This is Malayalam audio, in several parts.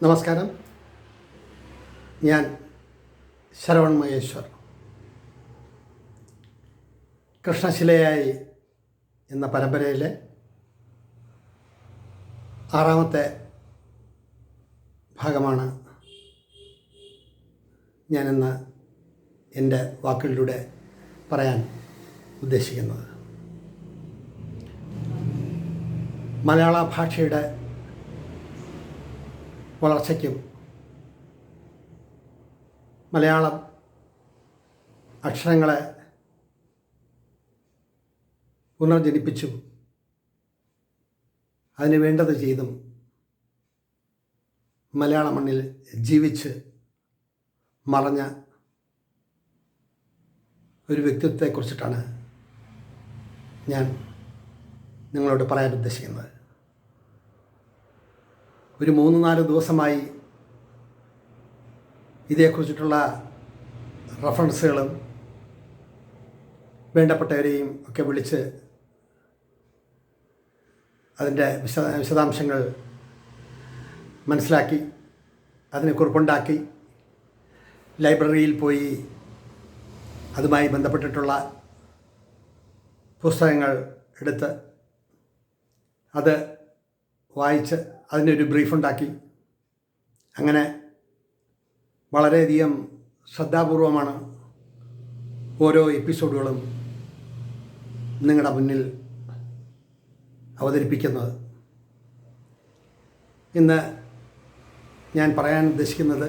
നമസ്കാരം. ഞാൻ ശരവൺ മഹേശ്വർ. കൃഷ്ണശിലയായി എന്ന പരമ്പരയിലെ 6ാമത്തെ ഭാഗമാണ് ഞാനിന്ന് എൻ്റെ വാക്കുകളിലൂടെ പറയാൻ ഉദ്ദേശിക്കുന്നത്. മലയാള ഭാഷയുടെ വളർച്ചയ്ക്കും മലയാളം അക്ഷരങ്ങളെ പുനർജനിപ്പിച്ചും അതിന് വേണ്ടത് ചെയ്തും മലയാള മണ്ണിൽ ജീവിച്ച് മറഞ്ഞ ഒരു വ്യക്തിത്വത്തെക്കുറിച്ചിട്ടാണ് ഞാൻ നിങ്ങളോട് പറയാൻ ഉദ്ദേശിക്കുന്നത്. ഒരു 3-4 ദിവസമായി ഇതേക്കുറിച്ചിട്ടുള്ള റഫറൻസുകളും വേണ്ടപ്പെട്ടവരെയും ഒക്കെ വിളിച്ച് അതിൻ്റെ വിശദാംശങ്ങൾ മനസ്സിലാക്കി അതിനെ കുറിപ്പുണ്ടാക്കി ലൈബ്രറിയിൽ പോയി അതുമായി ബന്ധപ്പെട്ടിട്ടുള്ള പുസ്തകങ്ങൾ എടുത്ത് അത് വായിച്ച് അതിനൊരു ബ്രീഫുണ്ടാക്കി അങ്ങനെ വളരെയധികം ശ്രദ്ധാപൂർവമാണ് ഓരോ എപ്പിസോഡുകളും നിങ്ങളുടെ മുന്നിൽ അവതരിപ്പിക്കുന്നത്. ഇന്ന് ഞാൻ പറയാൻ ഉദ്ദേശിക്കുന്നത്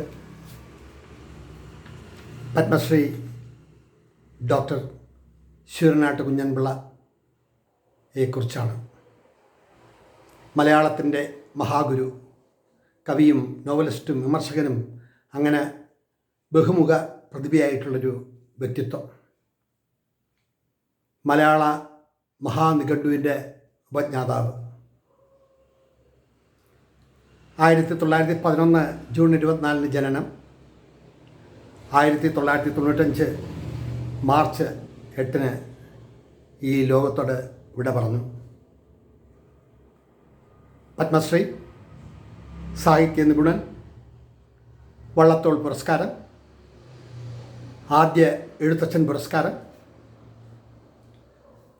പത്മശ്രീ ഡോക്ടർ ശൂരനാട്ട് കുഞ്ഞൻപിള്ളയെക്കുറിച്ചാണ്. മലയാളത്തിൻ്റെ മഹാഗുരു, കവിയും നോവലിസ്റ്റും വിമർശകനും അങ്ങനെ ബഹുമുഖ പ്രതിഭയായിട്ടുള്ളൊരു വ്യക്തിത്വം. മലയാള മഹാനിഘണ്ടുവിൻ്റെ ഉപജ്ഞാതാവ്. 1911 ജൂൺ 24 ജനനം. 1995 മാർച്ച് 8 ഈ ലോകത്തോട് വിട പറഞ്ഞു. പത്മശ്രീ, സാഹിത്യ നിപുണൻ, വള്ളത്തോൾ പുരസ്കാരം, ആദ്യ എഴുത്തച്ഛൻ പുരസ്കാരം,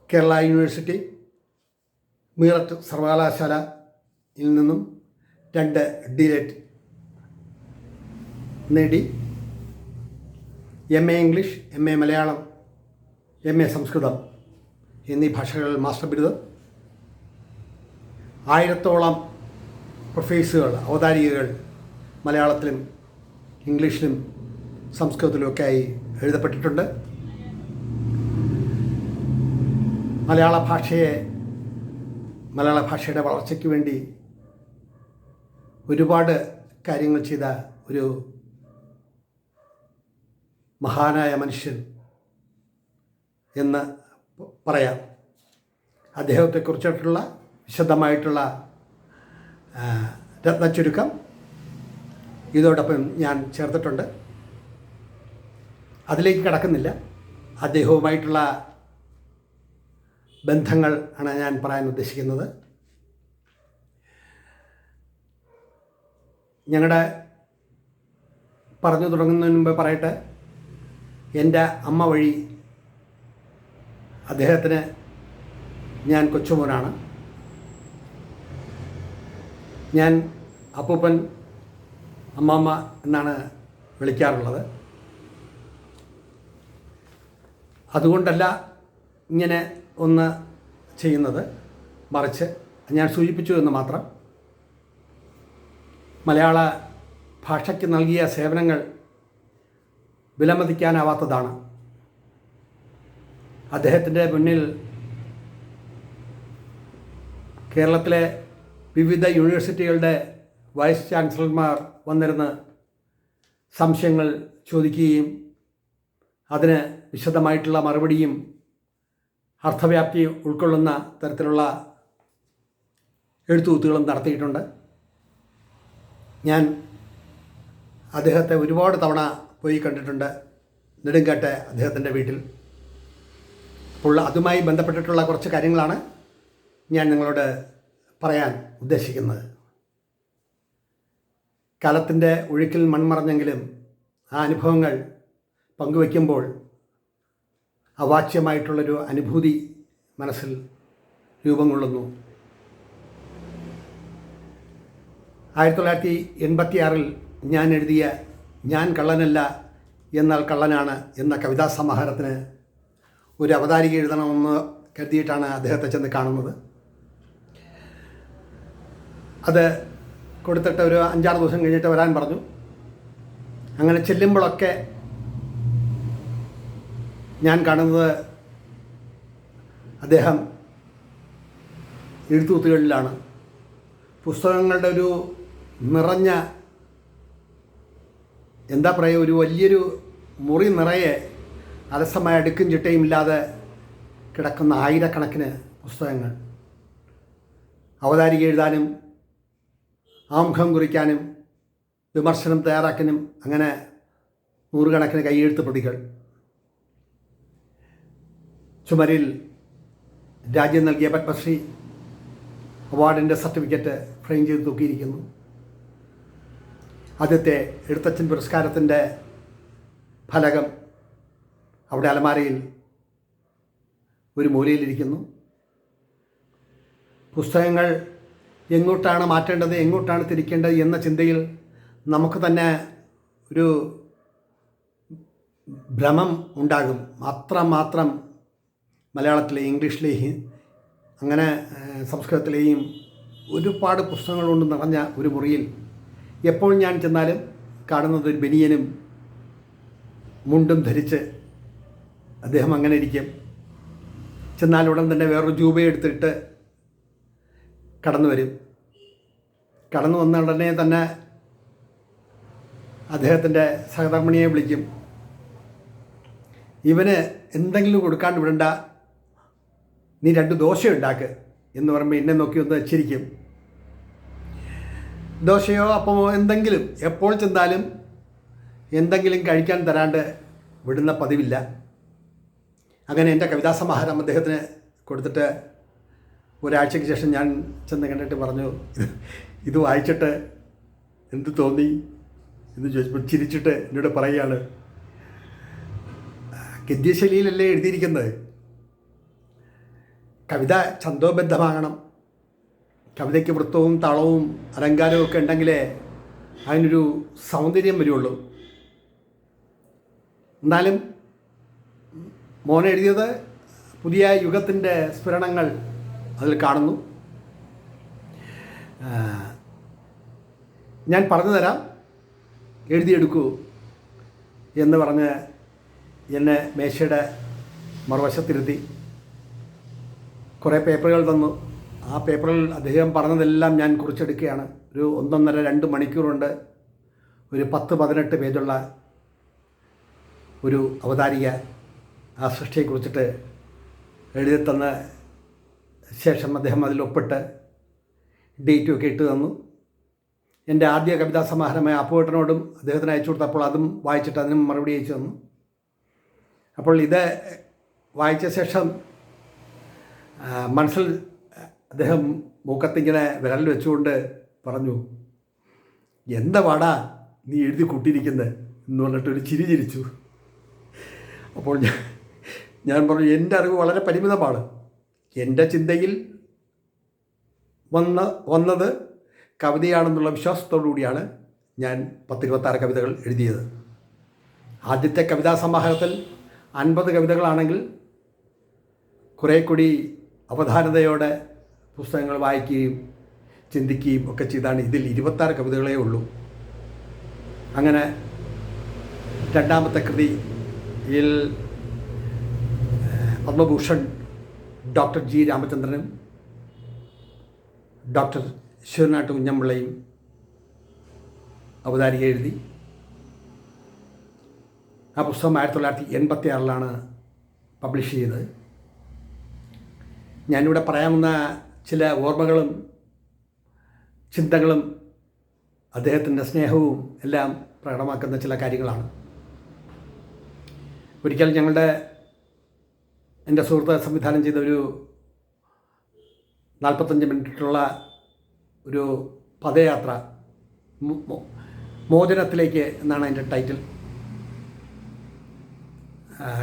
കേരള യൂണിവേഴ്സിറ്റി മീററ്റ് സർവകലാശാലയിൽ നിന്നും 2 ഡിലേറ്റ് നേടി. MA English, MA Malayalam, MA സംസ്കൃതം എന്നീ ഭാഷകളിൽ മാസ്റ്റർ ബിരുദം. 1000ഓളം പ്രൊഫേസുകൾ, അവതാരികകൾ മലയാളത്തിലും ഇംഗ്ലീഷിലും സംസ്കൃതത്തിലുമൊക്കെയായി എഴുതപ്പെട്ടിട്ടുണ്ട്. മലയാള ഭാഷയുടെ വളർച്ചയ്ക്ക് വേണ്ടി ഒരുപാട് കാര്യങ്ങൾ ചെയ്ത ഒരു മഹാനായ മനുഷ്യൻ എന്ന് പറയാം. അദ്ദേഹത്തെക്കുറിച്ചിട്ടുള്ള വിശദമായിട്ടുള്ള രത്നച്ചുരുക്കം ഇതോടൊപ്പം ഞാൻ ചേർത്തിട്ടുണ്ട്. അതിലേക്ക് കടക്കുന്നില്ല. അദ്ദേഹവുമായിട്ടുള്ള ബന്ധങ്ങൾ ആണ് ഞാൻ പറയാൻ ഉദ്ദേശിക്കുന്നത്. ഞങ്ങളുടെ പറഞ്ഞു തുടങ്ങുന്നതിന് മുമ്പ് പറയട്ടെ, എൻ്റെ അമ്മ വഴി അദ്ദേഹത്തിന് ഞാൻ കൊച്ചുമോനാണ്. ഞാൻ അപ്പൂപ്പൻ, അമ്മമ്മ എന്നാണ് വിളിക്കാറുള്ളത്. അതുകൊണ്ടല്ല ഇങ്ങനെ ഒന്ന് ചെയ്യുന്നത്, മറിച്ച് ഞാൻ സൂചിപ്പിച്ചു എന്ന് മാത്രം. മലയാള ഭാഷയ്ക്ക് നൽകിയ സേവനങ്ങൾ വിലമതിക്കാനാവാത്തതാണ്. അദ്ദേഹത്തിൻ്റെ മുന്നിൽ കേരളത്തിലെ വിവിധ യൂണിവേഴ്സിറ്റികളുടെ വൈസ് ചാൻസലർമാർ വന്നിരുന്ന് സംശയങ്ങൾ ചോദിക്കുകയും അതിന് വിശദമായിട്ടുള്ള മറുപടിയും അർത്ഥവ്യാപ്തി ഉൾക്കൊള്ളുന്ന തരത്തിലുള്ള എഴുത്തുകുത്തുകളും നടത്തിയിട്ടുണ്ട്. ഞാൻ അദ്ദേഹത്തെ ഒരുപാട് തവണ പോയി കണ്ടിട്ടുണ്ട്, നെടുങ്കാട്ടെ അദ്ദേഹത്തിൻ്റെ വീട്ടിൽ. അപ്പോൾ അതുമായി ബന്ധപ്പെട്ടിട്ടുള്ള കുറച്ച് കാര്യങ്ങളാണ് ഞാൻ നിങ്ങളോട് പറയാൻ ഉദ്ദേശിക്കുന്നത്. കാലത്തിൻ്റെ ഒഴുക്കിൽ മൺമറഞ്ഞെങ്കിലും ആ അനുഭവങ്ങൾ പങ്കുവയ്ക്കുമ്പോൾ അവാച്യമായിട്ടുള്ളൊരു അനുഭൂതി മനസ്സിൽ രൂപം കൊള്ളുന്നു. 1986 ഞാൻ എഴുതിയ ഞാൻ കള്ളനല്ല എന്നാൽ കള്ളനാണ് എന്ന കവിതാ സമാഹാരത്തിന് ഒരു അവതാരിക എഴുതണമെന്ന് കരുതിയിട്ടാണ് അദ്ദേഹത്തെ ചെന്ന് കാണുന്നത്. അത് കൊടുത്തിട്ട് ഒരു 5-6 ദിവസം കഴിഞ്ഞിട്ട് വരാൻ പറഞ്ഞു. അങ്ങനെ ചെല്ലുമ്പോഴൊക്കെ ഞാൻ കാണുന്നത് അദ്ദേഹം എഴുത്തുകുത്തുകളിലാണ്. പുസ്തകങ്ങളുടെ ഒരു നിറഞ്ഞ എന്താ പറയുക, ഒരു വലിയൊരു മുറി നിറയെ അലസമായ അടുക്കും ചിട്ടയും ഇല്ലാതെ കിടക്കുന്ന ആയിരക്കണക്കിന് പുസ്തകങ്ങൾ. അവതാരിക എഴുതാനും ആമുഖം കുറിക്കാനും വിമർശനം തയ്യാറാക്കാനും അങ്ങനെ നൂറുകണക്കിന് കൈയെഴുത്ത് പ്രതികൾ. ചുമരിൽ രാജ്യം നൽകിയ പത്മശ്രീ അവാർഡിൻ്റെ സർട്ടിഫിക്കറ്റ് ഫ്രെയിം ചെയ്ത് തൂക്കിയിരിക്കുന്നു. ആദ്യത്തെ എഴുത്തച്ഛൻ പുരസ്കാരത്തിൻ്റെ ഫലകം അവിടെ അലമാരയിൽ ഒരു മൂലയിലിരിക്കുന്നു. പുസ്തകങ്ങൾ എങ്ങോട്ടാണ് മാറ്റേണ്ടത്, എങ്ങോട്ടാണ് തിരിക്കേണ്ടത് എന്ന ചിന്തയിൽ നമുക്ക് തന്നെ ഒരു ഭ്രമം ഉണ്ടാകും. അത്രമാത്രം മലയാളത്തിലെയും ഇംഗ്ലീഷിലെയും അങ്ങനെ സംസ്കൃതത്തിലെയും ഒരുപാട് പുസ്തകങ്ങൾ കൊണ്ട് നിറഞ്ഞ ഒരു മുറിയിൽ എപ്പോൾ ഞാൻ ചെന്നാലും കാണുന്നത് ഒരു ബനിയനും മുണ്ടും ധരിച്ച് അദ്ദേഹം അങ്ങനെ ഇരിക്കും. ചെന്നാൽ ഉടൻ തന്നെ വേറൊരു ജൂബയെടുത്തിട്ട് കടന്നു വരും. കടന്നു വന്ന ഉടനെ തന്നെ അദ്ദേഹത്തിൻ്റെ സഹധർമ്മിണിയെ വിളിക്കും. ഇവന് എന്തെങ്കിലും കൊടുക്കാണ്ട് വിടണ്ട, നീ 2 ദോശ ഉണ്ടാക്ക് എന്ന് പറയുമ്പോൾ എന്നെ നോക്കി ഒന്ന് ചിരിക്കും. ദോശയോ അപ്പമോ എന്തെങ്കിലും എപ്പോൾ ചെന്നാലും എന്തെങ്കിലും കഴിക്കാൻ തരാണ്ട് വിടുന്ന പതിവില്ല. അങ്ങനെ എൻ്റെ കവിതാസമാഹാരം അദ്ദേഹത്തിന് കൊടുത്തിട്ട് ഒരാഴ്ചയ്ക്ക് ശേഷം ഞാൻ ചെന്ന് കണ്ടിട്ട് പറഞ്ഞു, ഇത് വായിച്ചിട്ട് എന്ത് തോന്നി എന്ന് ചോദിച്ചപ്പോൾ ചിരിച്ചിട്ട് എന്നോട് പറയുകയാണ്, ഗദ്യശൈലിയിലല്ലേ എഴുതിയിരിക്കുന്നത്, കവിത ഛന്ദോബദ്ധമാകണം, കവിതയ്ക്ക് വൃത്തവും താളവും അലങ്കാരവും ഒക്കെ ഉണ്ടെങ്കിലേ അതിനൊരു സൗന്ദര്യം വരുള്ളൂ. എന്നാലും മോൻ എഴുതിയത് പുതിയ യുഗത്തിൻ്റെ സ്ഫുരണങ്ങൾ അതിൽ കാണുന്നു. ഞാൻ പറഞ്ഞു തരാം, എഴുതിയെടുക്കൂ എന്ന് പറഞ്ഞ് എന്നെ മേശയുടെ മറുവശത്തിരുത്തി കുറേ പേപ്പറുകൾ തന്നു. ആ പേപ്പറിൽ അദ്ദേഹം പറഞ്ഞതെല്ലാം ഞാൻ കുറിച്ചെടുക്കുകയാണ്. ഒരു 1.5-2 മണിക്കൂർ കൊണ്ട് ഒരു 10-18 പേജുള്ള ഒരു അവതാരിക ആ സൃഷ്ടിയെക്കുറിച്ചിട്ട് എഴുതിത്തന്ന ശേഷം അദ്ദേഹം അതിൽ ഒപ്പിട്ട് ഡേറ്റും ഒക്കെ ഇട്ട് തന്നു. എൻ്റെ ആദ്യ കവിതാ സമാഹാരമായ അപ്പുവേട്ടനോടും അദ്ദേഹത്തിന് അയച്ചു കൊടുത്തപ്പോൾ അതും വായിച്ചിട്ട് അതിനും മറുപടി അയച്ചു തന്നു. അപ്പോൾ ഇത് വായിച്ച ശേഷം മനസ്സിൽ അദ്ദേഹം മൂക്കത്തിങ്ങനെ വിരൽ വെച്ചുകൊണ്ട് പറഞ്ഞു, എന്താ പാടാ നീ എഴുതി കൂട്ടിയിരിക്കുന്നത് എന്ന് പറഞ്ഞിട്ടൊരു ചിരി ചിരിച്ചു. അപ്പോൾ ഞാൻ പറഞ്ഞു, എൻ്റെ അറിവ് വളരെ പരിമിതമാണ്. എൻ്റെ ചിന്തയിൽ വന്നത് കവിതയാണെന്നുള്ള വിശ്വാസത്തോടു കൂടിയാണ് ഞാൻ 10-26 കവിതകൾ എഴുതിയത്. ആദ്യത്തെ കവിതാ സമാഹാരത്തിൽ 50 കവിതകളാണെങ്കിൽ കുറേ കൂടി അവധാനതയോടെ പുസ്തകങ്ങൾ വായിക്കുകയും ചിന്തിക്കുകയും ഒക്കെ ചെയ്താണ്. ഇതിൽ 26 കവിതകളേ ഉള്ളൂ. അങ്ങനെ രണ്ടാമത്തെ കൃതിയിൽ പത്മഭൂഷൺ ഡോക്ടർ ജി രാമചന്ദ്രനും ഡോക്ടർ ശിവനാട്ട് കുഞ്ഞമ്പിള്ളയും അവതാരിക എഴുതി. ആ പുസ്തകം 1986 പബ്ലിഷ് ചെയ്തത്. ഞാനിവിടെ പറയാവുന്ന ചില ഓർമ്മകളും ചിന്തകളും അദ്ദേഹത്തിൻ്റെ സ്നേഹവും എല്ലാം പ്രകടമാക്കുന്ന ചില കാര്യങ്ങളാണ്. ഒരിക്കൽ എൻ്റെ സുഹൃത്ത് സംവിധാനം ചെയ്ത ഒരു 45 മിനിറ്റുള്ള ഒരു പദയാത്ര മോചനത്തിലേക്ക് എന്നാണ് അതിൻ്റെ ടൈറ്റിൽ.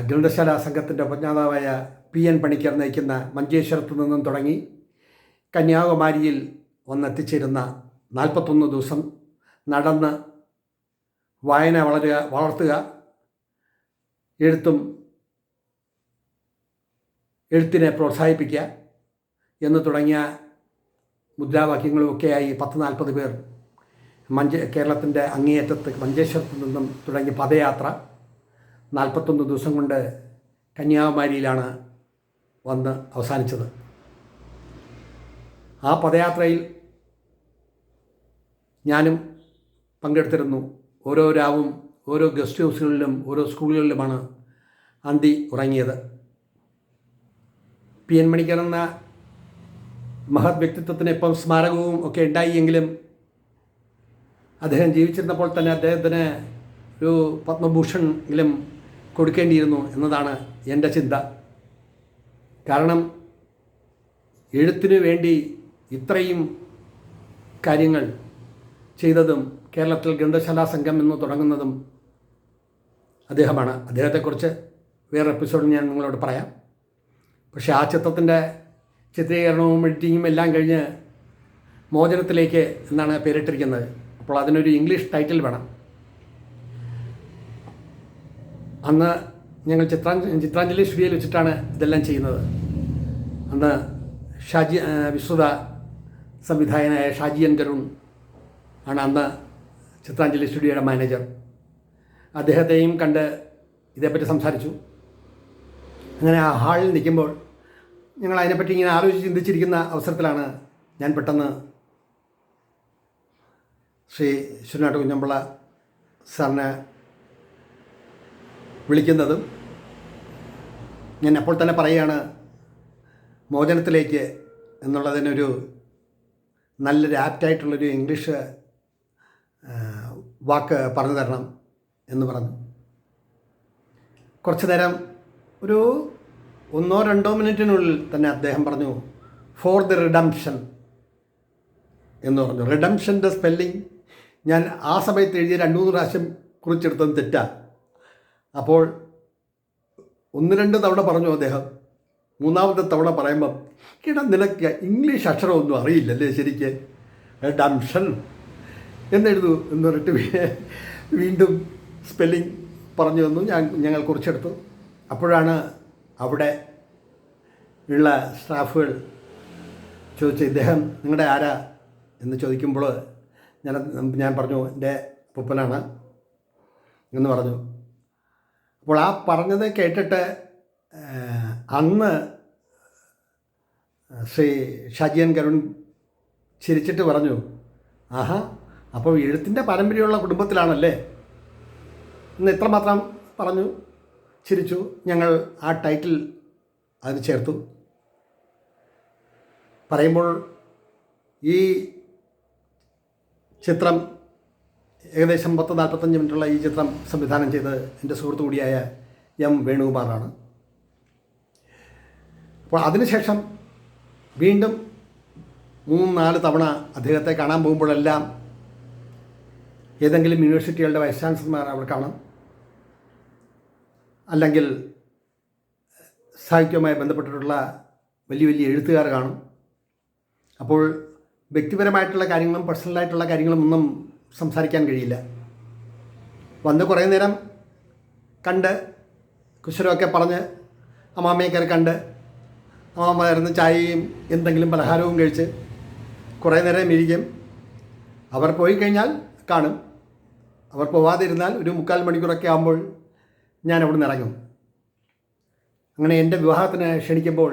ഗ്രന്ഥശാല സംഘത്തിൻ്റെ ഉപജ്ഞാതാവായ PN പണിക്കർ നയിക്കുന്ന മഞ്ചേശ്വരത്തു നിന്നും തുടങ്ങി കന്യാകുമാരിയിൽ വന്നെത്തിച്ചേരുന്ന 41 ദിവസം നടന്ന് വായന വളർത്തുക, എഴുത്തിനെ പ്രോത്സാഹിപ്പിക്കുക എന്ന് തുടങ്ങിയ മുദ്രാവാക്യങ്ങളുമൊക്കെയായി 10-40 പേർ കേരളത്തിൻ്റെ അങ്ങേയറ്റത്ത് മഞ്ചേശ്വരത്തു നിന്നും തുടങ്ങി പദയാത്ര 41 ദിവസം കൊണ്ട് കന്യാകുമാരിയിലാണ് വന്ന് അവസാനിച്ചത്. ആ പദയാത്രയിൽ ഞാനും പങ്കെടുത്തിരുന്നു. ഓരോ രാവും ഓരോ ഗസ്റ്റ് ഹൗസുകളിലും ഓരോ സ്കൂളുകളിലുമാണ് അന്തി ഉറങ്ങിയത്. PN പണിക്കർ എന്ന മഹത് വ്യക്തിത്വത്തിന് ഇപ്പം സ്മാരകവും ഒക്കെ ഉണ്ടായി എങ്കിലും അദ്ദേഹം ജീവിച്ചിരുന്നപ്പോൾ തന്നെ അദ്ദേഹത്തിന് ഒരു പത്മഭൂഷൺ എങ്കിലും കൊടുക്കേണ്ടിയിരുന്നു എന്നതാണ് എൻ്റെ ചിന്ത. കാരണം എഴുത്തിനു വേണ്ടി ഇത്രയും കാര്യങ്ങൾ ചെയ്തതും കേരളത്തിൽ ഗ്രന്ഥശാലാ സംഘം എന്ന് തുടങ്ങുന്നതും അദ്ദേഹമാണ്. അദ്ദേഹത്തെക്കുറിച്ച് വേറെ എപ്പിസോഡിൽ ഞാൻ നിങ്ങളോട് പറയാം. പക്ഷേ ആ ചിത്രത്തിൻ്റെ ചിത്രീകരണവും എഡിറ്റിങ്ങും എല്ലാം കഴിഞ്ഞ് മോചനത്തിലേക്ക് എന്നാണ് പേരിട്ടിരിക്കുന്നത്. അപ്പോൾ അതിനൊരു ഇംഗ്ലീഷ് ടൈറ്റിൽ വേണം. അന്ന് ഞങ്ങൾ ചിത്രാഞ്ജലി സ്റ്റുഡിയോയിൽ വെച്ചിട്ടാണ് ഇതെല്ലാം ചെയ്യുന്നത്. അന്ന് വിശ്രുത സംവിധായകനായ ഷാജി N. കരുൺ ആണ് അന്ന് ചിത്രാഞ്ജലി സ്റ്റുഡിയോയുടെ മാനേജർ. അദ്ദേഹത്തെയും കണ്ട് ഇതേപ്പറ്റി സംസാരിച്ചു. അങ്ങനെ ആ ഹാളിൽ നിൽക്കുമ്പോൾ ഞങ്ങൾ അതിനെപ്പറ്റി ഇങ്ങനെ ആലോചിച്ച് ചിന്തിച്ചിരിക്കുന്ന അവസരത്തിലാണ് ഞാൻ പെട്ടെന്ന് ശ്രീ ശ്രീനാട്ട് കുഞ്ഞമ്പിള്ള സാറിനെ വിളിക്കുന്നതും ഞാൻ അപ്പോൾ തന്നെ പറയുകയാണ്, മോചനത്തിലേക്ക് എന്നുള്ളതിനൊരു നല്ലൊരു ആപ്റ്റായിട്ടുള്ളൊരു ഇംഗ്ലീഷ് വാക്ക് പറഞ്ഞു തരണം എന്ന് പറഞ്ഞു. കുറച്ച് നേരം ഒരു 1-2 മിനിറ്റിനുള്ളിൽ തന്നെ അദ്ദേഹം പറഞ്ഞു, ഫോർ ദി റിഡംഷൻ എന്ന് പറഞ്ഞു. റിഡംഷൻ്റെ സ്പെല്ലിങ് ഞാൻ ആ സമയത്ത് എഴുതിയ 2-3 പ്രാവശ്യം കുറിച്ചെടുത്തത് തെറ്റാണ്. അപ്പോൾ 1-2 തവണ പറഞ്ഞു അദ്ദേഹം. 3-ാമത്തെ തവണ പറയുമ്പം നിനക്ക് ഇംഗ്ലീഷ് അക്ഷരമൊന്നും അറിയില്ലല്ലേ ശരിക്ക്, റിഡംഷൻ എന്നെഴുതൂ എന്ന് പറഞ്ഞിട്ട് വീണ്ടും സ്പെല്ലിംഗ് പറഞ്ഞു തന്നു. ഞങ്ങൾ കുറിച്ചെടുത്തു. അപ്പോഴാണ് അവിടെ ഉള്ള സ്റ്റാഫുകൾ ചോദിച്ചു, ഇദ്ദേഹം നിങ്ങളുടെ ആരാ എന്ന് ചോദിക്കുമ്പോൾ ഞാൻ പറഞ്ഞു എൻ്റെ പുപ്പനാണ് എന്ന് പറഞ്ഞു. അപ്പോൾ ആ പറഞ്ഞത് കേട്ടിട്ട് അന്ന് ശ്രീ ഷാജി N. കരുൺ ചിരിച്ചിട്ട് പറഞ്ഞു, ആഹാ, അപ്പോൾ എഴുത്തിൻ്റെ പാരമ്പര്യമുള്ള കുടുംബത്തിലാണല്ലേ എന്ന് ഇത്രമാത്രം പറഞ്ഞു, ചിരിച്ചു. ഞങ്ങൾ ആ ടൈറ്റിൽ അതിന് ചേർത്തു. പറയുമ്പോൾ ഈ ചിത്രം ഏകദേശം 40-45 മിനിറ്റുള്ള ഈ ചിത്രം സംവിധാനം ചെയ്ത് എൻ്റെ സുഹൃത്തു കൂടിയായ M. വേണുകുമാറാണ്. അപ്പോൾ അതിനുശേഷം വീണ്ടും 3-4 തവണ അദ്ദേഹത്തെ കാണാൻ പോകുമ്പോഴെല്ലാം ഏതെങ്കിലും യൂണിവേഴ്സിറ്റികളുടെ വൈസ് ചാൻസലർമാർ അവിടെ കാണും, അല്ലെങ്കിൽ സാഹിത്യവുമായി ബന്ധപ്പെട്ടിട്ടുള്ള വലിയ വലിയ എഴുത്തുകാർ കാണും. അപ്പോൾ വ്യക്തിപരമായിട്ടുള്ള കാര്യങ്ങളും പേഴ്സണലായിട്ടുള്ള കാര്യങ്ങളും ഒന്നും സംസാരിക്കാൻ കഴിയില്ല. വന്ന് കുറേ നേരം കണ്ട് കുശലമൊക്കെ പറഞ്ഞ് അമ്മാമ്മയെ കയറി കണ്ട് അമ്മാമ്മ ഇരുന്ന് ചായയും എന്തെങ്കിലും പലഹാരവും കഴിച്ച് കുറേ നേരം ഇരിക്കും. അവർ പോയി കഴിഞ്ഞാൽ കാണും. അവർ പോവാതിരുന്നാൽ ഒരു 3/4 മണിക്കൂറൊക്കെ ആകുമ്പോൾ ഞാൻ അവിടെ നിന്ന് ഇറങ്ങും. അങ്ങനെ എൻ്റെ വിവാഹത്തിന് ക്ഷണിക്കുമ്പോൾ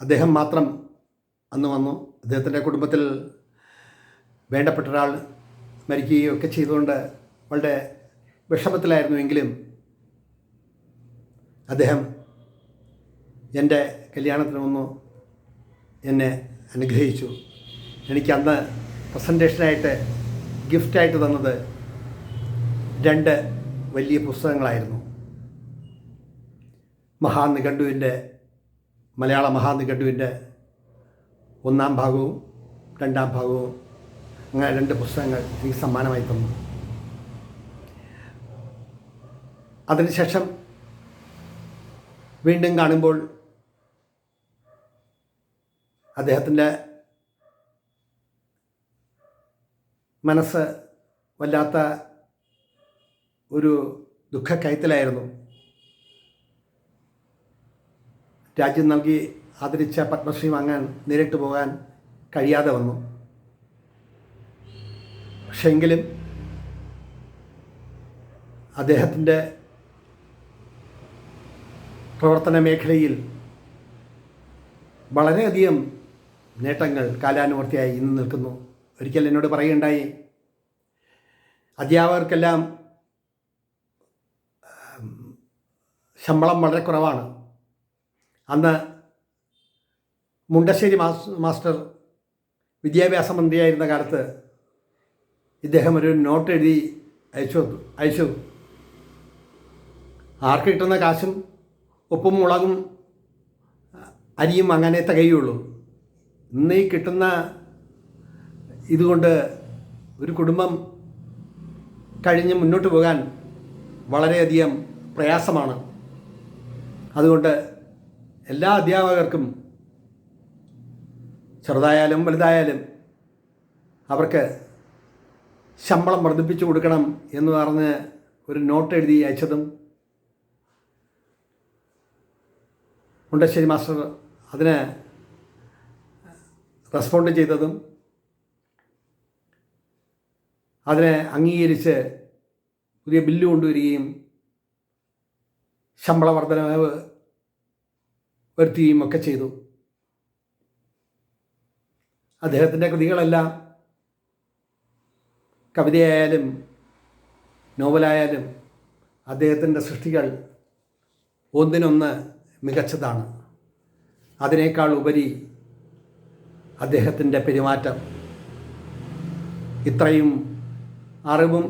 അദ്ദേഹം മാത്രം അന്ന് വന്നു. അദ്ദേഹത്തിൻ്റെ കുടുംബത്തിൽ വേണ്ടപ്പെട്ട ഒരാൾ മരിക്കുകയൊക്കെ ചെയ്തുകൊണ്ട് വളരെ വിഷമത്തിലായിരുന്നുവെങ്കിലും അദ്ദേഹം എൻ്റെ കല്യാണത്തിന് വന്നു എന്നെ അനുഗ്രഹിച്ചു. എനിക്കന്ന് പ്രസൻറ്റേഷനായിട്ട് ഗിഫ്റ്റായിട്ട് തന്നത് 2 വലിയ പുസ്തകങ്ങളായിരുന്നു. മലയാള മഹാനിഘണ്ടുവിൻ്റെ ഒന്നാം ഭാഗവും രണ്ടാം ഭാഗവും അങ്ങനെ 2 പുസ്തകങ്ങൾ എനിക്ക് സമ്മാനമായി തന്നു. അതിനുശേഷം വീണ്ടും കാണുമ്പോൾ അദ്ദേഹത്തിൻ്റെ മനസ്സ് വല്ലാത്ത ഒരു ദുഃഖക്കയത്തിലായിരുന്നു. രാജ്യം നൽകി ആദരിച്ച പത്മശ്രീ വാങ്ങാൻ നേരിട്ട് പോകാൻ കഴിയാതെ വന്നു. പക്ഷേ എങ്കിലും അദ്ദേഹത്തിൻ്റെ പ്രവർത്തന മേഖലയിൽ വളരെയധികം നേട്ടങ്ങൾ കാലാനുവർത്തിയായി ഇന്ന് നിൽക്കുന്നു. ഒരിക്കൽ എന്നോട് പറയുകയുണ്ടായി, അധ്യാപകർക്കെല്ലാം ശമ്പളം വളരെ കുറവാണ്. അന്ന് മുണ്ടശ്ശേരി മാസ്റ്റർ വിദ്യാഭ്യാസ മന്ത്രിയായിരുന്ന കാലത്ത് ഇദ്ദേഹം ഒരു നോട്ട് എഴുതി അയച്ചു. ആർക്ക് കിട്ടുന്ന കാശും ഉപ്പും മുളകും അരിയും അങ്ങനെ തികയുള്ളൂ. ഇന്ന് ഈ കിട്ടുന്ന ഇതുകൊണ്ട് ഒരു കുടുംബം കഴിഞ്ഞ് മുന്നോട്ട് പോകാൻ വളരെയധികം പ്രയാസമാണ്. അതുകൊണ്ട് എല്ലാ അധ്യാപകർക്കും ചെറുതായാലും വലുതായാലും അവർക്ക് ശമ്പളം വർദ്ധിപ്പിച്ചു കൊടുക്കണം എന്ന് പറഞ്ഞ് ഒരു നോട്ട് എഴുതി അയച്ചതും മുണ്ടശ്ശേരി മാസ്റ്റർ അതിന് റെസ്പോണ്ട് ചെയ്തതും അതിനെ അംഗീകരിച്ച് പുതിയ ബില്ല് കൊണ്ടുവരികയും ശമ്പള വർധനവ് വരുത്തുകയും ഒക്കെ ചെയ്തു. അദ്ദേഹത്തിൻ്റെ കൃതികളെല്ലാം കവിതയായാലും നോവലായാലും അദ്ദേഹത്തിൻ്റെ സൃഷ്ടികൾ ഒന്നിനൊന്ന് മികച്ചതാണ്. അതിനേക്കാൾ ഉപരി അദ്ദേഹത്തിൻ്റെ പെരുമാറ്റം, ഇത്രയും അറിവും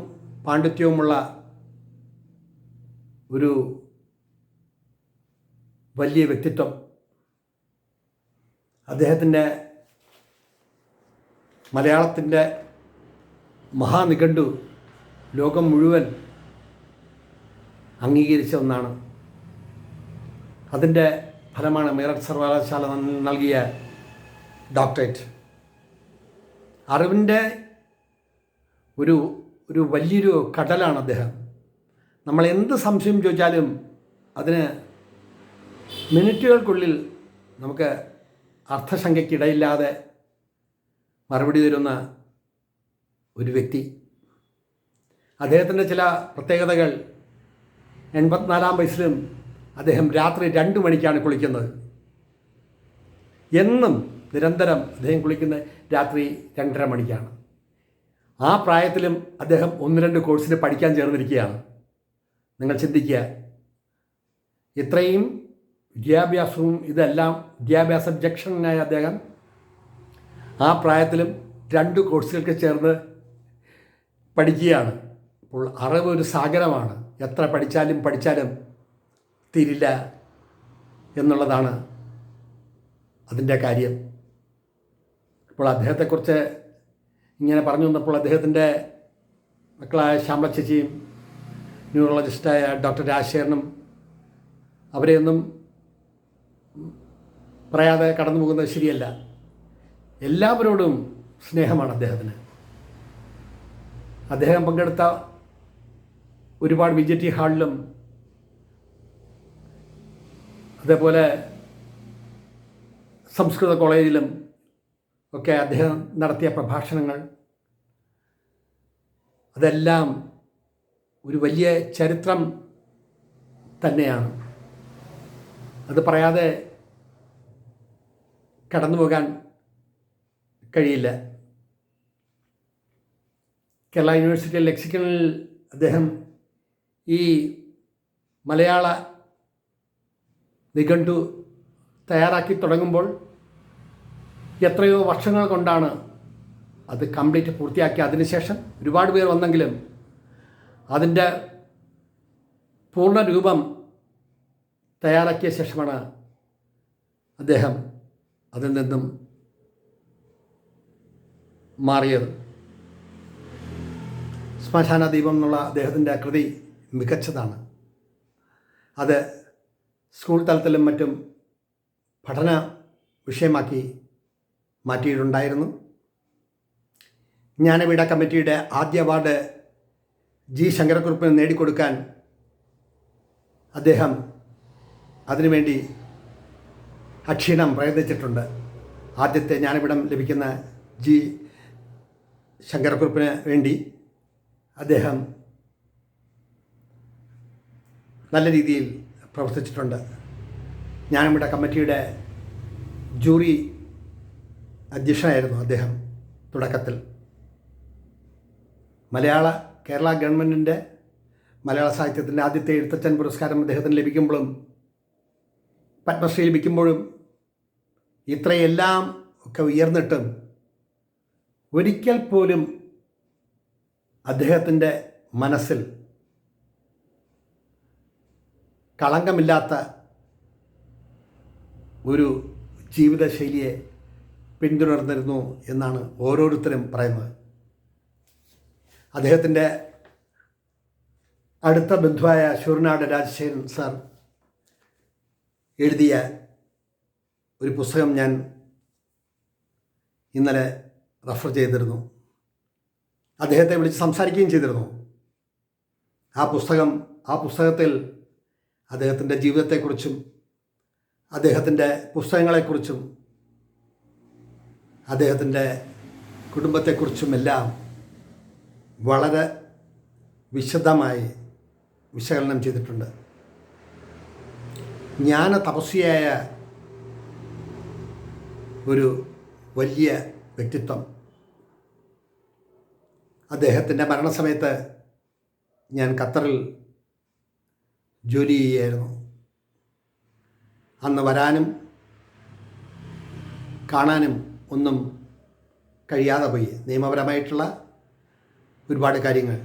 പാണ്ഡിത്യവുമുള്ള ഒരു വലിയ വ്യക്തിത്വം, അദ്ദേഹത്തിൻ്റെ മലയാളത്തിൻ്റെ മഹാനിഘണ്ടു ലോകം മുഴുവൻ അംഗീകരിച്ച ഒന്നാണ്. അതിൻ്റെ ഫലമാണ് മീററ്റ് സർവകലാശാല നൽകിയ ഡോക്ടറേറ്റ്. അറിവിൻ്റെ ഒരു വലിയൊരു കടലാണ് അദ്ദേഹം. നമ്മൾ എന്ത് സംശയം ചോദിച്ചാലും അതിന് മിനിറ്റുകൾക്കുള്ളിൽ നമുക്ക് അർത്ഥശങ്കയ്ക്കിടയില്ലാതെ മറുപടി തരുന്ന ഒരു വ്യക്തി. അദ്ദേഹത്തിൻ്റെ ചില പ്രത്യേകതകൾ, 84 വയസ്സിലും അദ്ദേഹം രാത്രി 2 മണിക്കാണ് കുളിക്കുന്നത്. എന്നും നിരന്തരം അദ്ദേഹം കുളിക്കുന്നത് രാത്രി 2:30 മണിക്കാണ്. ആ പ്രായത്തിലും അദ്ദേഹം 1-2 കോഴ്സിന് പഠിക്കാൻ ചേർന്നിരിക്കുകയാണ്. നിങ്ങൾ ചിന്തിക്കുക, ഇത്രയും വിദ്യാഭ്യാസവും ഇതെല്ലാം വിദ്യാഭ്യാസ വിചക്ഷണനായ അദ്ദേഹം ആ പ്രായത്തിലും 2 കോഴ്സുകൾക്ക് ചേർന്ന് പഠിക്കുകയാണ്. അപ്പോൾ അറിവ് ഒരു സാഗരമാണ്. എത്ര പഠിച്ചാലും തീരില്ല എന്നുള്ളതാണ് അതിൻ്റെ കാര്യം. അപ്പോൾ അദ്ദേഹത്തെക്കുറിച്ച് ഇങ്ങനെ പറഞ്ഞു വന്നപ്പോൾ അദ്ദേഹത്തിൻ്റെ മക്കളായ ശ്യാമള ചേച്ചിയും ന്യൂറോളജിസ്റ്റായ ഡോക്ടർ രാജശേഖരനും അവരെയൊന്നും പറയാതെ കടന്നു പോകുന്നത് ശരിയല്ല. എല്ലാവരോടും സ്നേഹമാണ് അദ്ദേഹത്തിന്. അദ്ദേഹം പങ്കെടുത്ത ഒരുപാട് VJT ഹാളിലും അതേപോലെ സംസ്കൃത കോളേജിലും ഒക്കെ അദ്ദേഹം നടത്തിയ പ്രഭാഷണങ്ങൾ, അതെല്ലാം ഒരു വലിയ ചരിത്രം തന്നെയാണ്. അത് പറയാതെ കടന്നു പോകാൻ കഴിയില്ല. കേരള യൂണിവേഴ്സിറ്റി ലെക്സിക്കണിൽ അദ്ദേഹം ഈ മലയാള നിഘണ്ടു തയ്യാറാക്കി തുടങ്ങുമ്പോൾ എത്രയോ വർഷങ്ങൾ കൊണ്ടാണ് അത് കംപ്ലീറ്റ് പൂർത്തിയാക്കി. അതിനുശേഷം ഒരുപാട് പേർ വന്നെങ്കിലും അതിൻ്റെ പൂർണ്ണ രൂപം തയ്യാറാക്കിയ ശേഷമാണ് അദ്ദേഹം അതിൽ നിന്നും മാറിയത്. ശ്മശാന ദീപം എന്നുള്ള അദ്ദേഹത്തിൻ്റെ കൃതി മികച്ചതാണ്. അത് സ്കൂൾ തലത്തിലും മറ്റും പഠന വിഷയമാക്കി മാറ്റിയിട്ടുണ്ടായിരുന്നു. ജ്ഞാനപീഠ കമ്മിറ്റിയുടെ ആദ്യ അവാർഡ് ജി ശങ്കരക്കുറുപ്പിന് നേടിക്കൊടുക്കാൻ അദ്ദേഹം അതിനുവേണ്ടി അക്ഷീണം പ്രയത്നിച്ചിട്ടുണ്ട്. ആദ്യത്തെ ജ്ഞാനപീഠം ലഭിക്കുന്ന ജി ശങ്കരക്കുറുപ്പിന് വേണ്ടി അദ്ദേഹം നല്ല രീതിയിൽ പ്രവർത്തിച്ചിട്ടുണ്ട്. ജ്ഞാനപീഠ കമ്മിറ്റിയുടെ ജൂറി അധ്യക്ഷനായിരുന്നു അദ്ദേഹം തുടക്കത്തിൽ. കേരള ഗവൺമെൻറ്റിൻ്റെ മലയാള സാഹിത്യത്തിൻ്റെ ആദ്യത്തെ എഴുത്തച്ഛൻ പുരസ്കാരം അദ്ദേഹത്തിന് ലഭിക്കുമ്പോഴും പത്മശ്രീ ലഭിക്കുമ്പോഴും ഇത്രയെല്ലാം ഒക്കെ ഉയർന്നിട്ടും ഒരിക്കൽ പോലും അദ്ദേഹത്തിൻ്റെ മനസ്സിൽ കളങ്കമില്ലാത്ത ഒരു ജീവിതശൈലിയെ പിന്തുടർന്നിരുന്നു എന്നാണ് ഓരോരുത്തരും പറയുന്നത്. അദ്ദേഹത്തിൻ്റെ അടുത്ത ബന്ധുവായ ശൂരനാട് രാജശേഖരൻ സാർ എഴുതിയ ഒരു പുസ്തകം ഞാൻ ഇന്നലെ റെഫർ ചെയ്തിരുന്നു. അദ്ദേഹത്തെ വിളിച്ച് സംസാരിക്കുകയും ചെയ്തിരുന്നു. ആ പുസ്തകത്തിൽ അദ്ദേഹത്തിൻ്റെ ജീവിതത്തെക്കുറിച്ചും അദ്ദേഹത്തിൻ്റെ പുസ്തകങ്ങളെക്കുറിച്ചും അദ്ദേഹത്തിൻ്റെ കുടുംബത്തെക്കുറിച്ചുമെല്ലാം വളരെ വിശദമായി വിശകലനം ചെയ്തിട്ടുണ്ട്. ജ്ഞാന തപസ്വിയായ ഒരു വലിയ വ്യക്തിത്വം. അദ്ദേഹത്തിൻ്റെ മരണസമയത്ത് ഞാൻ ഖത്തറിൽ ജോലി ചെയ്യുകയായിരുന്നു. അന്ന് വരാനും കാണാനും ഒന്നും കഴിയാതെ പോയി. നിയമപരമായിട്ടുള്ള ഒരുപാട് കാര്യങ്ങൾ,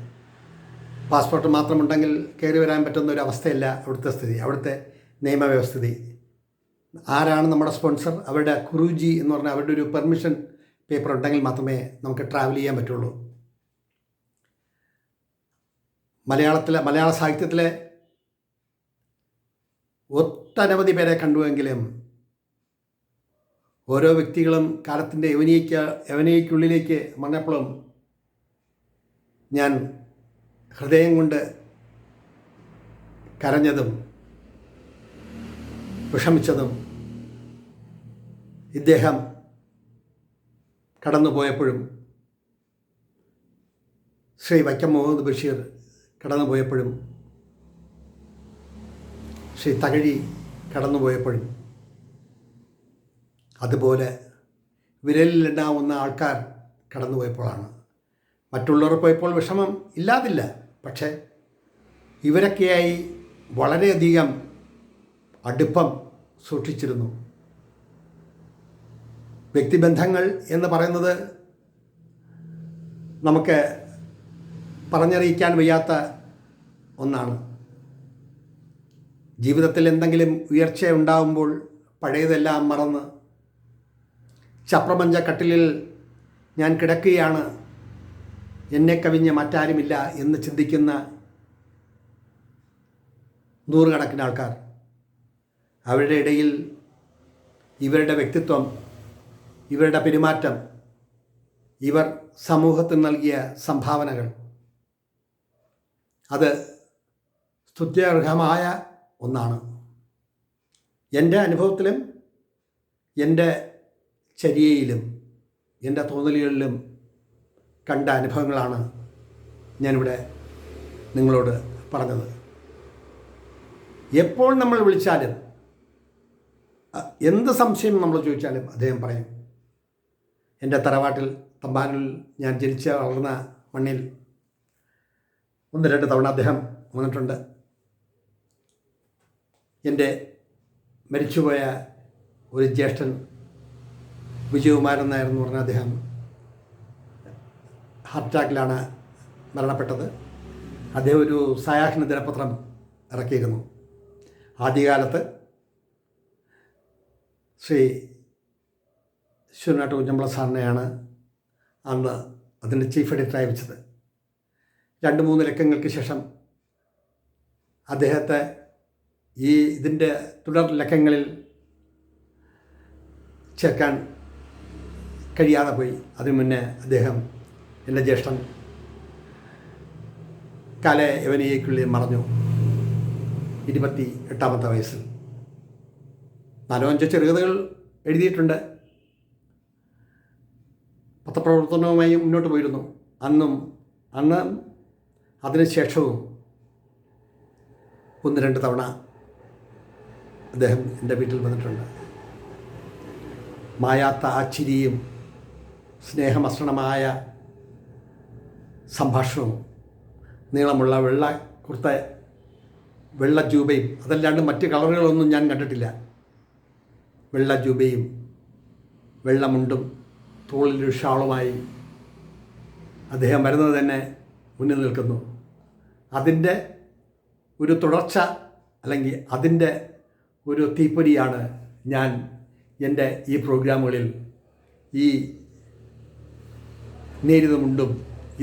പാസ്പോർട്ട് മാത്രമുണ്ടെങ്കിൽ കയറി വരാൻ പറ്റുന്ന ഒരു അവസ്ഥയല്ല അവിടുത്തെ സ്ഥിതി, അവിടുത്തെ നിയമവ്യവസ്ഥിതി. ആരാണ് നമ്മുടെ സ്പോൺസർ, അവരുടെ ഖുറൂജി എന്ന് പറഞ്ഞാൽ അവരുടെ ഒരു പെർമിഷൻ പേപ്പർ ഉണ്ടെങ്കിൽ മാത്രമേ നമുക്ക് ട്രാവൽ ചെയ്യാൻ പറ്റുള്ളൂ. മലയാള സാഹിത്യത്തിലെ ഒട്ടനവധി പേരെ കണ്ടുവെങ്കിലും ഓരോ വ്യക്തികളും കാലത്തിൻ്റെ യവനികയ്ക്കുള്ളിലേക്ക് മറഞ്ഞപ്പോഴും ഞാൻ ഹൃദയം കൊണ്ട് കരഞ്ഞതും വിഷമിച്ചതും ഇദ്ദേഹം കടന്നുപോയപ്പോഴും, ശ്രീ വൈക്കം മുഹമ്മദ് ബഷീർ കടന്നുപോയപ്പോഴും, ശ്രീ തകഴി കടന്നുപോയപ്പോഴും, അതുപോലെ വിരലിലെണ്ണാവുന്ന ആൾക്കാർ കടന്നുപോയപ്പോഴാണ്. മറ്റുള്ളവർ പോയപ്പോൾ വിഷമം ഇല്ലാതില്ല. പക്ഷേ ഇവരൊക്കെയായി വളരെയധികം അടുപ്പം സൂക്ഷിച്ചിരുന്നു. വ്യക്തിബന്ധങ്ങൾ എന്ന് പറയുന്നത് നമുക്ക് പറഞ്ഞറിയിക്കാൻ വയ്യാത്ത ഒന്നാണ്. ജീവിതത്തിൽ എന്തെങ്കിലും ഉയർച്ച ഉണ്ടാകുമ്പോൾ പഴയതെല്ലാം മറന്ന് ചപ്രമഞ്ച കട്ടിലിൽ ഞാൻ കിടക്കുകയാണ്, എന്നെ കവിഞ്ഞ് മറ്റാരുമില്ല എന്ന് ചിന്തിക്കുന്ന നൂറുകണക്കിന് ആൾക്കാർ. അവരുടെ ഇടയിൽ ഇവരുടെ വ്യക്തിത്വം, ഇവരുടെ പെരുമാറ്റം, ഇവർ സമൂഹത്തിന് നൽകിയ സംഭാവനകൾ, അത് സ്തുത്യർഹമായ ഒന്നാണ്. എൻ്റെ അനുഭവത്തിലും എൻ്റെ ചര്യയിലും എൻ്റെ തോന്നലുകളിലും കണ്ട അനുഭവങ്ങളാണ് ഞാനിവിടെ നിങ്ങളോട് പറഞ്ഞത്. എപ്പോൾ നമ്മൾ വിളിച്ചാലും, എന്ത് സംശയം നമ്മൾ ചോദിച്ചാലും അദ്ദേഹം പറയും. എൻ്റെ തറവാട്ടിൽ തമ്പാനൂരിൽ ഞാൻ ജനിച്ച് വളർന്ന മണ്ണിൽ 1-2 തവണ അദ്ദേഹം വന്നിട്ടുണ്ട്. എൻ്റെ മരിച്ചുപോയ ഒരു ജ്യേഷ്ഠൻ വിജയകുമാരൻ നായർ എന്ന് പറഞ്ഞ അദ്ദേഹം ഹാർട്ട് അറ്റാക്കിലാണ് മരണപ്പെട്ടത്. അദ്ദേഹം ഒരു സായാഹ്ന ദിനപത്രം ഇറക്കിയിരുന്നു. ആദ്യകാലത്ത് ശ്രീ ശൂരനാട്ട് കുഞ്ഞമ്പള സാറിനെയാണ് അന്ന് അതിൻ്റെ ചീഫ് എഡിറ്ററായി വെച്ചത്. 2-3 ലക്കങ്ങൾക്ക് ശേഷം അദ്ദേഹത്തെ ഇതിൻ്റെ തുടർ ലക്കങ്ങളിൽ ചേർക്കാൻ കഴിയാതെ പോയി. അതിനു മുന്നേ അദ്ദേഹം, എൻ്റെ ജ്യേഷ്ഠൻ, കാല യവനികയ്ക്കുള്ളിൽ മറഞ്ഞു 28-ാമത്തെ വയസ്സിൽ. 4-5 ചെറുകഥകൾ എഴുതിയിട്ടുണ്ട്. പത്രപ്രവർത്തനവുമായി മുന്നോട്ട് പോയിരുന്നു. അന്ന് അതിനുശേഷവും 1-2 തവണ അദ്ദേഹം എൻ്റെ വീട്ടിൽ വന്നിട്ടുണ്ട്. മായാത്ത ആ ചിരിയും സ്നേഹമസൃണമായ സംഭാഷണവും നീളമുള്ള വെള്ള ജൂബയും, അതല്ലാണ്ട് മറ്റ് കളറുകളൊന്നും ഞാൻ കണ്ടിട്ടില്ല. വെള്ള ജൂബയും വെള്ളമുണ്ടും തോളിലൊരു ഷാളുമായി അദ്ദേഹം വരുന്നത് തന്നെ മുന്നിൽ നിൽക്കുന്നു. അതിൻ്റെ ഒരു തുടർച്ച, അല്ലെങ്കിൽ അതിൻ്റെ ഒരു തീപ്പൊരിയാണ് ഞാൻ എൻ്റെ ഈ പ്രോഗ്രാമുകളിൽ ഈ നേരിത മുണ്ടും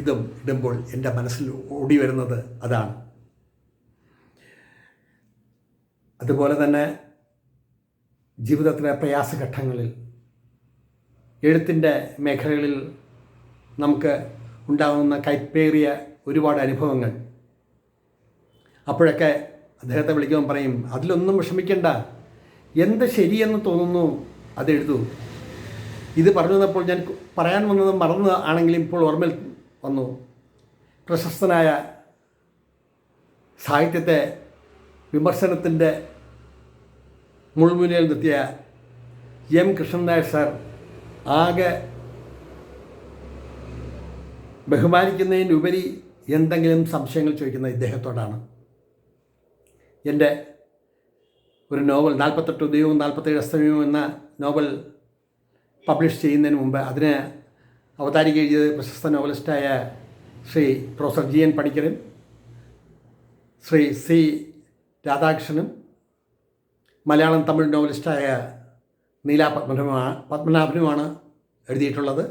ഇതും ഇടുമ്പോൾ എൻ്റെ മനസ്സിൽ ഓടി വരുന്നത് അതാണ്. അതുപോലെ തന്നെ ജീവിതത്തിലെ പ്രയാസഘട്ടങ്ങളിൽ, എഴുത്തിൻ്റെ മേഖലകളിൽ നമുക്ക് ഉണ്ടാകുന്ന കൈപ്പേറിയ ഒരുപാട് അനുഭവങ്ങൾ, അപ്പോഴൊക്കെ അദ്ദേഹത്തെ വിളിക്കുമ്പോൾ പറയും, അതിലൊന്നും വിഷമിക്കേണ്ട, എന്ത് ശരിയെന്ന് തോന്നുന്നു അതെഴുതൂ. ഇത് പറഞ്ഞു വന്നപ്പോൾ ഞാൻ പറയാൻ വന്നത് മറന്ന് ആണെങ്കിലും ഇപ്പോൾ ഓർമ്മയിൽ വന്നു. പ്രശസ്തനായ സാഹിത്യത്തെ വിമർശനത്തിൻ്റെ മുൾമുനയിൽ നിർത്തിയ എം കൃഷ്ണൻ നായർ സാർ ആകെ ബഹുമാനിക്കുന്നതിനുപരി എന്തെങ്കിലും സംശയങ്ങൾ ചോദിക്കുന്ന ഇദ്ദേഹത്തോടാണ്. എൻ്റെ ഒരു നോവൽ 48 ഉദയവും 47 അസ്തമയവും എന്ന നോവൽ പബ്ലിഷ് ചെയ്യുന്നതിന് മുമ്പ് അതിന് അവതാരിക എഴുതിയത് പ്രശസ്ത നോവലിസ്റ്റായ ശ്രീ പ്രൊഫസർ GN പണിക്കരും ശ്രീ C രാധാകൃഷ്ണനും മലയാളം തമിഴ് നോവലിസ്റ്റായ നീല പത്മനാഭനുമാണ് എഴുതിയിട്ടുള്ളത്.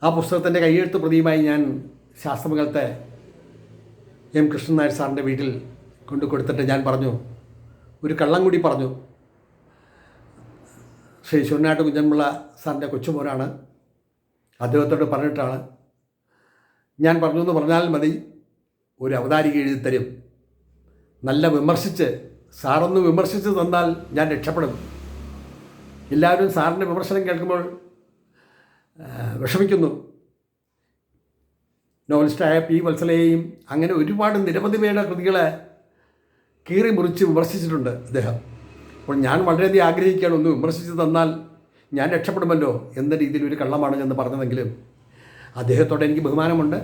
ആ പുസ്തകത്തിൻ്റെ കയ്യെഴുത്ത് പ്രതിയുമായി ഞാൻ ശാസ്ത്രമംഗലത്തെ എം കൃഷ്ണൻ നായർ സാറിൻ്റെ വീട്ടിൽ കൊണ്ടു കൊടുത്തിട്ട് ഞാൻ പറഞ്ഞു, ഒരു കള്ളം കൂടി പറഞ്ഞു. ശ്രീ ശൂരനാട്ട് കുഞ്ഞൻപിള്ള സാറിൻ്റെ കൊച്ചുമോനാണ്, അദ്ദേഹത്തോട് പറഞ്ഞിട്ടാണ്. ഞാൻ പറഞ്ഞു എന്ന് പറഞ്ഞാൽ മതി, ഒരു അവതാരിക എഴുതി തരും. നല്ല വിമർശിച്ച്, സാറൊന്ന് വിമർശിച്ച് തന്നാൽ ഞാൻ രക്ഷപ്പെടും. എല്ലാവരും സാറിൻ്റെ വിമർശനം കേൾക്കുമ്പോൾ വിഷമിക്കുന്നു. നോവലിസ്റ്റായ P. വത്സലയെയും അങ്ങനെ ഒരുപാട് നിരവധി പേരുടെ കൃതികളെ കീറി മുറിച്ച് വിമർശിച്ചിട്ടുണ്ട് അദ്ദേഹം. അപ്പോൾ ഞാൻ വളരെയധികം ആഗ്രഹിക്കുകയാണ്, ഒന്ന് വിമർശിച്ച് തന്നാൽ ഞാൻ രക്ഷപ്പെടുമല്ലോ എന്ന രീതിയിൽ ഒരു കള്ളമാണ് എന്ന് പറഞ്ഞതെങ്കിലും അദ്ദേഹത്തോടെ എനിക്ക് ബഹുമാനമുണ്ട്.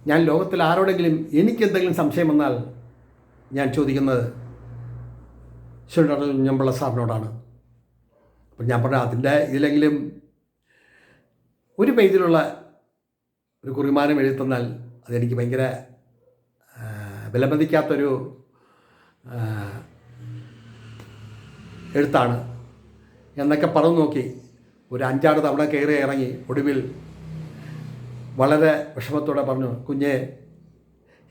ഞാൻ ലോകത്തിൽ ആരോടെങ്കിലും എനിക്കെന്തെങ്കിലും സംശയം വന്നാൽ ഞാൻ ചോദിക്കുന്നത് ശൂരനാട്ട് കുഞ്ഞൻപിള്ള സാറിനോടാണ്. അപ്പോൾ ഞാൻ പറഞ്ഞ അതിൻ്റെ ഇതിലെങ്കിലും ഒരു പേജിലുള്ള ഒരു കുറിമാനം എഴുതി തന്നാൽ അതെനിക്ക് ഭയങ്കര വിലമതിക്കാത്തൊരു എഴുത്താണ് എന്നൊക്കെ പറഞ്ഞു നോക്കി. ഒരു 5-6 തവണ കയറി ഇറങ്ങി ഒടുവിൽ വളരെ വിഷമത്തോടെ പറഞ്ഞു, കുഞ്ഞേ,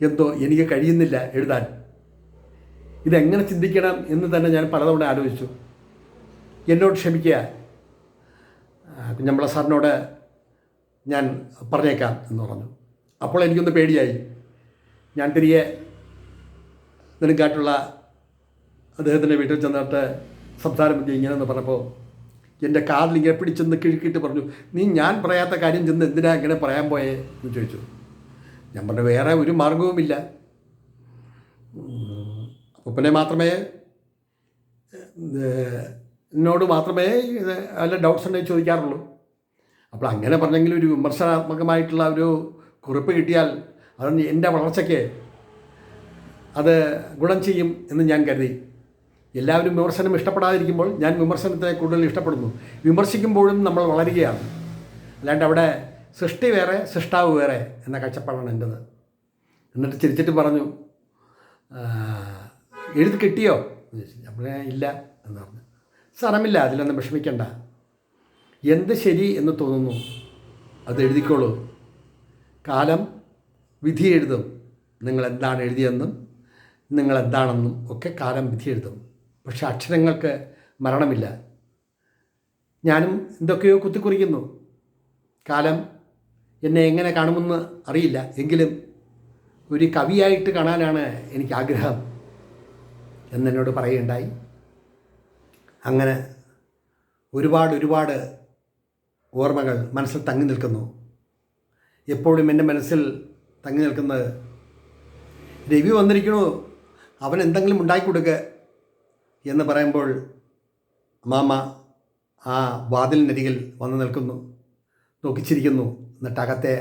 എന്തോ എനിക്ക് കഴിയുന്നില്ല എഴുതാൻ, ഇതെങ്ങനെ ചിന്തിക്കണം എന്ന് തന്നെ ഞാൻ പലതവണ ആലോചിച്ചു. എന്നോട് ക്ഷമിക്കുക, കുഞ്ഞൻപിള്ള സാറിനോട് ഞാൻ പറഞ്ഞേക്കാം എന്ന് പറഞ്ഞു. അപ്പോൾ എനിക്കൊന്ന് പേടിയായി. ഞാൻ തിരികെ നെടുങ്കാട്ടുള്ള അദ്ദേഹത്തിൻ്റെ വീട്ടിൽ ചെന്നിട്ട് സംസാരം പറ്റി ഇങ്ങനെയെന്ന് പറഞ്ഞപ്പോൾ എൻ്റെ കാറിൽ ഇങ്ങനെ പിടിച്ചെന്ന് കിഴുക്കിയിട്ട് പറഞ്ഞു, നീ ഞാൻ പറയാത്ത കാര്യം ചെന്ന് എന്തിനാ ഇങ്ങനെ പറയാൻ പോയേ എന്ന് ചോദിച്ചു. ഞാൻ പറഞ്ഞു, വേറെ ഒരു മാർഗവുമില്ല, അപ്പനെ മാത്രമേ എന്നോട് മാത്രമേ അതിൽ ഡൗട്ട്സ് ഉണ്ടെങ്കിൽ ചോദിക്കാറുള്ളൂ. അപ്പോൾ അങ്ങനെ പറഞ്ഞെങ്കിൽ ഒരു വിമർശനാത്മകമായിട്ടുള്ള ഒരു കുറിപ്പ് കിട്ടിയാൽ അത് എൻ്റെ വളർച്ചയ്ക്ക് അത് ഗുണം ചെയ്യും എന്ന് ഞാൻ കരുതി. എല്ലാവരും വിമർശനം ഇഷ്ടപ്പെടാതിരിക്കുമ്പോൾ ഞാൻ വിമർശനത്തെ കൂടുതൽ ഇഷ്ടപ്പെടുന്നു. വിമർശിക്കുമ്പോഴും നമ്മൾ വളരുകയാണ്, അല്ലാണ്ട് അവിടെ സൃഷ്ടി വേറെ സൃഷ്ടാവ് വേറെ എന്ന കാഴ്ചപ്പാടാണ് എൻ്റെത്. എന്നിട്ട് ചിരിച്ചിട്ട് പറഞ്ഞു, എഴുതി കിട്ടിയോ എന്ന് ചോദിച്ചു. അപ്പോൾ ഇല്ല എന്ന് പറഞ്ഞു. സാരമില്ല, അതിലൊന്നും വിഷമിക്കണ്ട, എന്ത് ശരി എന്ന് തോന്നുന്നു അത് എഴുതിക്കോളൂ. കാലം വിധി എഴുതും. നിങ്ങളെന്താണ് എഴുതിയെന്നും നിങ്ങളെന്താണെന്നും ഒക്കെ കാലം വിധി എഴുതും. പക്ഷെ അക്ഷരങ്ങൾക്ക് മരണമില്ല. ഞാനും എന്തൊക്കെയോ കുത്തിക്കുറിക്കുന്നു. കാലം എന്നെ എങ്ങനെ കാണുമെന്ന് അറിയില്ല. എങ്കിലും ഒരു കവിയായിട്ട് കാണാനാണ് എനിക്ക് ആഗ്രഹം എന്നെന്നോട് പറയുകയുണ്ടായി. അങ്ങനെ ഒരുപാട് ഓർമ്മകൾ മനസ്സിൽ തങ്ങി നിൽക്കുന്നു. എപ്പോഴും എൻ്റെ മനസ്സിൽ തങ്ങി നിൽക്കുന്നത്, രവി വന്നിരിക്കണോ, അവൻ എന്തെങ്കിലും ഉണ്ടാക്കിക്കൊടുക്കുക എന്ന് പറയുമ്പോൾ മാമ ആ വാതിലിനരികിൽ വന്നു നിൽക്കുന്നു, നോക്കിച്ചിരിക്കുന്നു. എന്നിട്ട്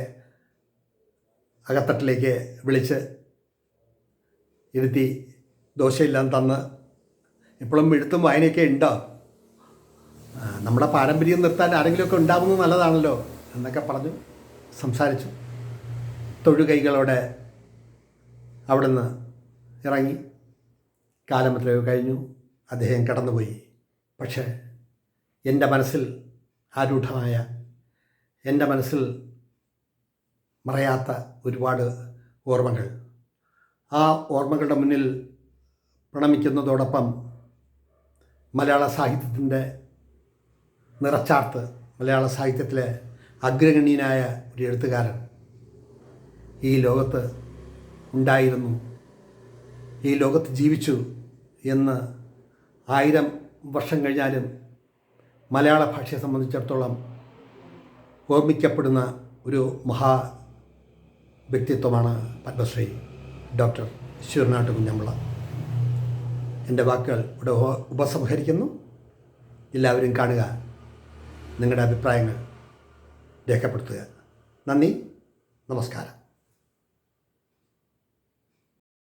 അകത്തട്ടിലേക്ക് വിളിച്ച് ഇരുത്തി ദോശയെല്ലാം തന്ന്, ഇപ്പോഴും എഴുത്തും വായനയൊക്കെ ഉണ്ടോ, നമ്മുടെ പാരമ്പര്യം നിർത്താൻ ആരെങ്കിലുമൊക്കെ ഉണ്ടാവുന്നത് നല്ലതാണല്ലോ എന്നൊക്കെ പറഞ്ഞു സംസാരിച്ചു. തൊഴുകൈകളോടെ അവിടുന്ന് ഇറങ്ങി. കാലം എത്രയോ കഴിഞ്ഞു, അദ്ദേഹം കടന്നുപോയി. പക്ഷേ എൻ്റെ മനസ്സിൽ ആരൂഢമായ, എൻ്റെ മനസ്സിൽ മറയാത്ത ഒരുപാട് ഓർമ്മകൾ. ആ ഓർമ്മകളുടെ മുന്നിൽ പ്രണമിക്കുന്നതോടൊപ്പം മലയാള സാഹിത്യത്തിൻ്റെ നിറച്ചാർത്ത്, മലയാള സാഹിത്യത്തിലെ അഗ്രഗണ്യനായ ഒരു എഴുത്തുകാരൻ ഈ ലോകത്ത് ഉണ്ടായിരുന്നു, ഈ ലോകത്ത് ജീവിച്ചു എന്ന് 1000 വർഷം കഴിഞ്ഞാലും മലയാള ഭാഷയെ സംബന്ധിച്ചിടത്തോളം ഓർമ്മിക്കപ്പെടുന്ന ഒരു മഹാ വ്യക്തിത്വമാണ് പത്മശ്രീ ഡോക്ടർ ശൂരനാട്ട് കുഞ്ഞമ്പിള്ള. എൻ്റെ വാക്കുകൾ ഇവിടെ ഉപസംഹരിക്കുന്നു. എല്ലാവരും കാണുക, നിങ്ങളുടെ അഭിപ്രായങ്ങൾ രേഖപ്പെടുത്തുക. നന്ദി, നമസ്കാരം.